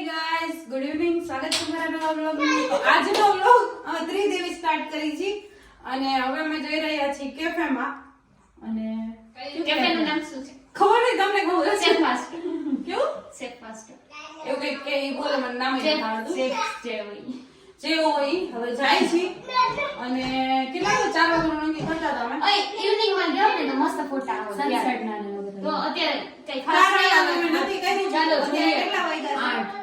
Guys, good evening. સ્વાગત છે મારા નવા વ્લોગમાં. તો આજનો વ્લોગ ત્રિદેવી સ્ટાર્ટ કરી છે અને હવે અમે જઈ રહ્યા છીએ કેફેમાં. અને કેફેનું નામ શું છે? ખબર નહીં તમને ખબર હશે? Safe fast. કેવું? Safe fast. એવું કંઈક કે ઈ બોલે મને નામ નથી આવડતું. સેફ જે હોય. જે હોય હવે જાય છે અને કેટલા 4 વાગ્યાનો નક્કી કરતા હતા અમે. ઓય ઇવનિંગ માં જાવ ને તો મસ્ત ફોટા આવે. સનસેટ ના ને તો અત્યારે કઈ ખાસ ખાસ નહીં આવે. નહીં અમે આવે. નથી કર્યું. ચાલો અત્યારે અત્યારે કેટલા વાગ્યા છે?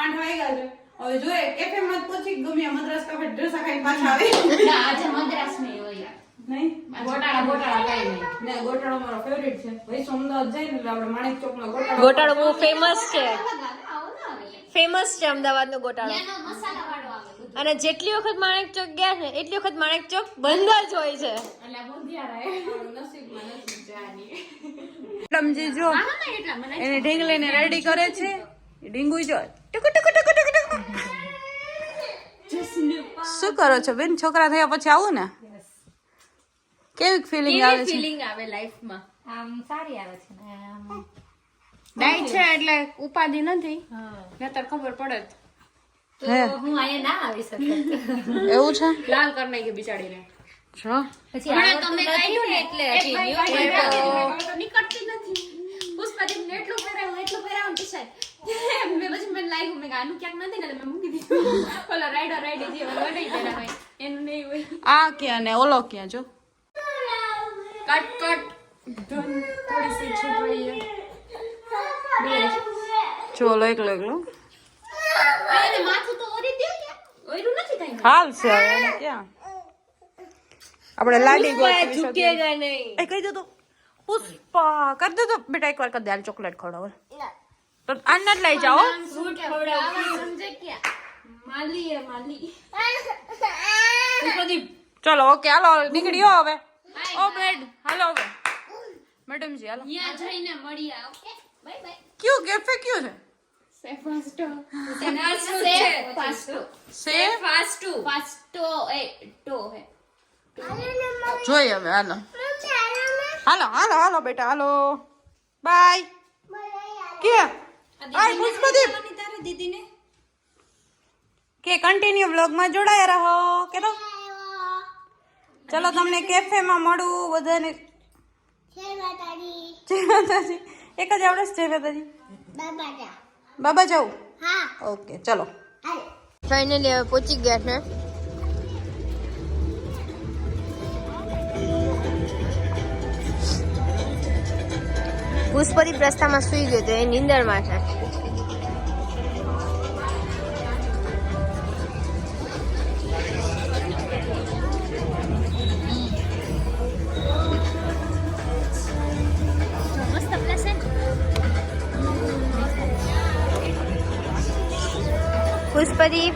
8 વાગ્યા છે. હવે જોઈએ કેફેમાં જ પહોંચી ગમે મદ્રાસ કાફે ડ્રેસ ખાઈને પાછા આવે. ના આજે મદ્રાસ નહીં હોય. નહીં ગોટાળા કઈ નહીં. ને ગોટાળો મારો ફેવરિટ છે. ભાઈ અમદાવાદ જાય ને એટલે આપણે માણેક ચોકનો ગોટાળો. ગોટાળો બહુ ફેમસ છે. આવો ના આવે. ફેમસ છે અમદાવાદનો ગોટાળો. ત્યાંનો મસાલા વાળો આવે બધું. અને જેટલી વખત માણેક ચોક ગયા છે એટલી વખત માણેક ચોક બંધ જ હોય છે. એટલે બોંધિયા રહે. નસીબમાં નથી જાની. મેડમજી જો હા ના એટલા મને એને ઢીંગલીને રેડી કરે છે. એ ઢીંગુઈ જો ટક ટક ટક ટક ટક. શું કરો છો બેન? છોકરા થયા પછી આવું ને કેવી ફિલિંગ આવે છે? ફીલિંગ આવે લાઈફમાં. આમ સારી આવે છે ને ડાઈ છે એટલે ઉપાધિ નથી. નતર ખબર પડે તો હું અહીંયા ના આવી શકત એવું છે. લાલ કર નાખી બિચાડીને. જો પછી મને આવડતું તમે નથી કહ્યું ને ને એટલે એક હજી ભાઈ new ભાઈ paper. તો નીકળતી નથી. પુષ્પાદીપને એટલું પહેરાવું ટી-શર્ટ. મેં પછી મને લાગ્યું મેં આનું ક્યાંક નથી ને એટલે મેં મૂકી દીધું. ઓલા રાઈડી જે વડાઈ દેના હોય એનું નહીં હોય. આ ક્યાં ને ઓલો ક્યાં જો કટ થોડી સી છૂટ રહી है. જો લો એકલો એકલો એને માથું તો ઓરી દે કે ઓયરું નથી કઈ. હાલ છે હવે એને ક્યાં આપણે લાડી ગોઠવી શકીએ. નહીં. એ કહી દો તો પુષ્પા કર દો તો બેટા એકવાર કર દે. હાલ ચોકલેટ ખવડાવો તો આને જ લઈ જાઓ. ફ્રૂટ ખવડાવવા સમજે ક્યાં માલી હે માલી. પુષ્પાદીપ ચલો ઓકે હાલો નીકળ્યો હવે. ઓ બેડ હાલો હવે મેડમજી હાલો. ત્યાં જઈને મળીએ. Okay bye bye. ક્યું કેફે ક્યું છે? સેફ ફાસ્ટો સેફ ફાસ્ટો એ ટો હે. જોઈએ હવે હાલો હાલો હાલો હાલો બેટા હાલો બાય. કે આય પુષ્પદીપ કે કન્ટિન્યુ વ્લોગમાં જોડાયા રહો કે તો ચલો તમને કેફેમાં મળું બધાને. જય માતાજી. એક જ આવડે છે જય માતાજી. બાબા જાઉં ઓકે ચલો ફાઇનલી હવે પહોંચી ગયા છે. પુષ્પદીપ રસ્તામાં સુઈ ગયો તો એ નીંદરમાં છે. મસ્ત પ્લેસ છે. પુષ્પદીપ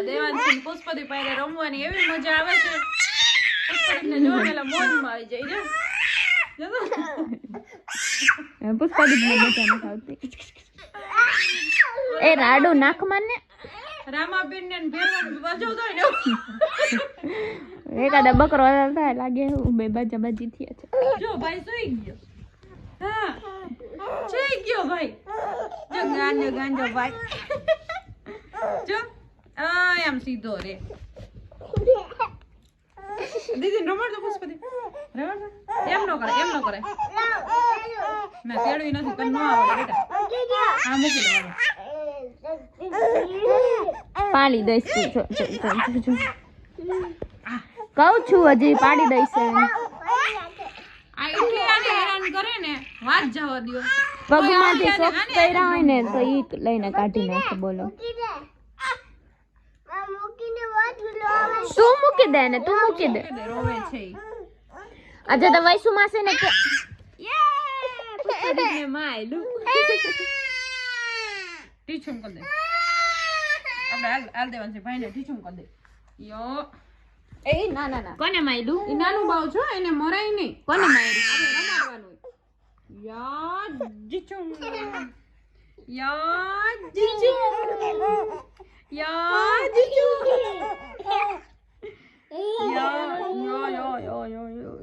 દેવાંશી પુષ્પદીપ પાસે રમવાની એવી મજા આવે છે. પુષ્પદીપને જોવા પેલા મોજમાં આવી જાય. પુષ્પદીપને મજા નથી આવતી. એ રાડુ નાખમાં ને રામાબેન ને ભેરવાનું બજાવતો હોય ને એકાદા બકરો થાય લાગે બે બાજી થયા છે. જો ભાઈ સુઈ ગયો. હા સુઈ ગયો ભાઈ. જો ગાંજો ભાઈ જો એમ સીધો રે. દીદી રમણ તો પુષ્પદીપ રમણ એમ ન કરે મેં તેડવી નથી પણ ન આવડે બેટા. હા મૂકી દો પાડી દઈશ કહું છું હજી પાડી દઈશ. આ એટલે આને હેરાન ન કરે ને વાત જવા દ્યો. પગમાંથી આને- સોક્સ આને- પહેર્યા હોય ને તો ઈ લઈને કાઢી નાખે. બોલો તું મૂકી દે ને, તું મૂકી દે. કે રોવે છે ઈ. આજે તો વૈસુ માસે ને કે પુષ્પાદીપને માયલું. ટીચું કરી દે. આપણે હાલ દેવાનું છે ભાઈને ટીચું કરી દે. યો એ ના ના ના, કોને માયલું? ઈ નાનું બાવ છો એને મરાય નહીં. કોને માયલું? આપણે રમાડવાનું હોય. યા જીચું યા જીચું યા જીચું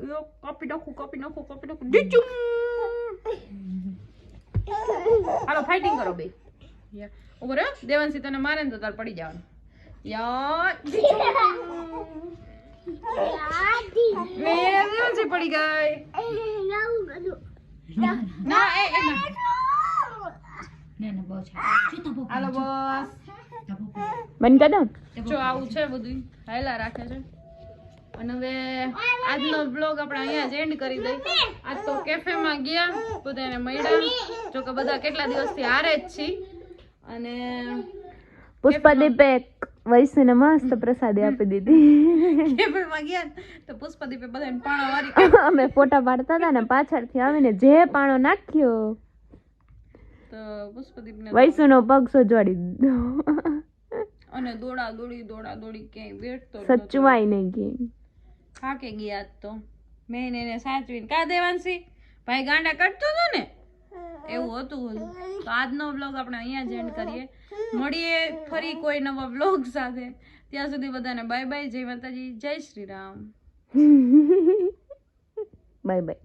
યો કાપી નાખું જીચું. હાલો ફાઇટિંગ કરો બે. ઉભો રહ્યો દેવાંશી તને મારે ને તો તાર પડી જવાનું. યા જીચું દેવાંશી પડી ગઈ. ના એ ના હાલો બસ. બંધ કર દો. જો આવું છે બધું હાયલા રાખે છે. અને હવે આજનો બ્લોગ આપણે અહીંયા જ એન્ડ કરી દઈ. આજ તો કેફેમાં ગયા, બધાને મળ્યા. જો કે બધા કેટલા દિવસથી હારે જ છીએ. અને પુષ્પાદીપે વૈસુને મસ્ત પ્રસાદી આપી દીધી. કેફેમાં ગયા ને તો પુષ્પાદીપે બધાને પાણા વારી અમે ફોટા પાડતા હતા ને પાછળથી આવીને જે પાણો નાખ્યો તો પુષ્પાદીપને વૈસુનો પગ સોજવાડી દીધો. અને દોડા દોડી ક્યાંય બેઠતો જ નહોતો. સચવાય નહીં ગઈ. થાકે ગયા આજ તો. મેં એને સાચવીને કા દેવાંશી ભાઈ ગાંડા કરતો હતો ને એવું હતું. તો આજનો વ્લોગ આપણે અહીંયા જ એન્ડ કરીએ. મળીએ ફરી કોઈ નવા વ્લોગ સાથે. ત્યાં સુધી બધાને બાય બાય. જય માતાજી, જય શ્રી રામ. Bye bye.